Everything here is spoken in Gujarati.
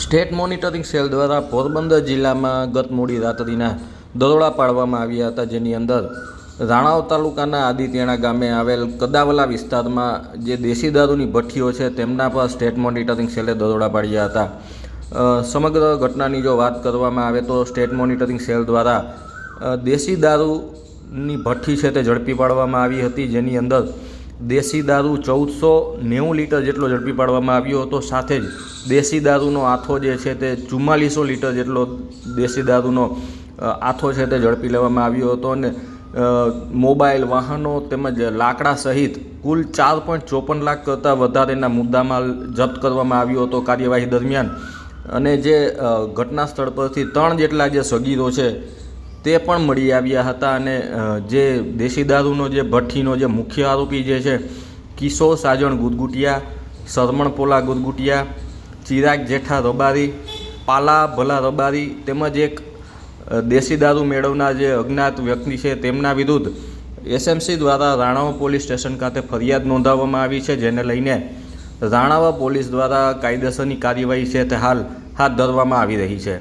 સ્ટેટ મોનિટરિંગ સેલ દ્વારા પોરબંદર જિલ્લામાં ગત મોડી રાત્રિના દરોડા પાડવામાં આવ્યા હતા, જેની અંદર રાણાવ તાલુકાના આદિત્યણા ગામે આવેલ કદાવલા વિસ્તારમાં જે દેશી દારૂની ભઠ્ઠીઓ છે તેમના પર સ્ટેટ મોનિટરિંગ સેલે દરોડા પાડ્યા હતા. સમગ્ર ઘટનાની જો વાત કરવામાં આવે તો સ્ટેટ મોનિટરિંગ સેલ દ્વારા દેશી દારૂની ભઠ્ઠી છે તે ઝડપી પાડવામાં આવી હતી, જેની અંદર દેશી દારૂ 1490 લીટર જેટલો ઝડપી પાડવામાં આવ્યો હતો. સાથે જ દેશી દારૂનો આથો જે છે તે 4400 લીટર જેટલો દેશી દારૂનો આથો છે તે ઝડપી લેવામાં આવ્યો હતો અને મોબાઈલ, વાહનો તેમજ લાકડા સહિત કુલ 4.54 લાખ કરતાં વધારેના મુદ્દામાલ જપ્ત કરવામાં આવ્યો હતો કાર્યવાહી દરમિયાન. અને જે ઘટના સ્થળ પરથી 3 જેટલા જે સગીરો છે તે પણ મળી આવ્યા હતા અને જે દેશી દારૂનો જે ભઠ્ઠીનો જે મુખ્ય આરોપી જે છે કિશોર સાજણ ગુદગુટિયા, સરમણ પોલા ગુદગુટિયા, ચિરાગ જેઠા રબારી, પાલા ભલા રબારી તેમજ એક દેશી દારૂ મેળવનાર જે અજ્ઞાત વ્યક્તિ છે તેમના વિરુદ્ધ એસએમસી દ્વારા રાણાવા પોલીસ સ્ટેશન ખાતે ફરિયાદ નોંધાવવામાં આવી છે, જેને લઈને રાણાવા પોલીસ દ્વારા કાયદેસરની કાર્યવાહી છે તે હાલ હાથ ધરવામાં આવી રહી છે.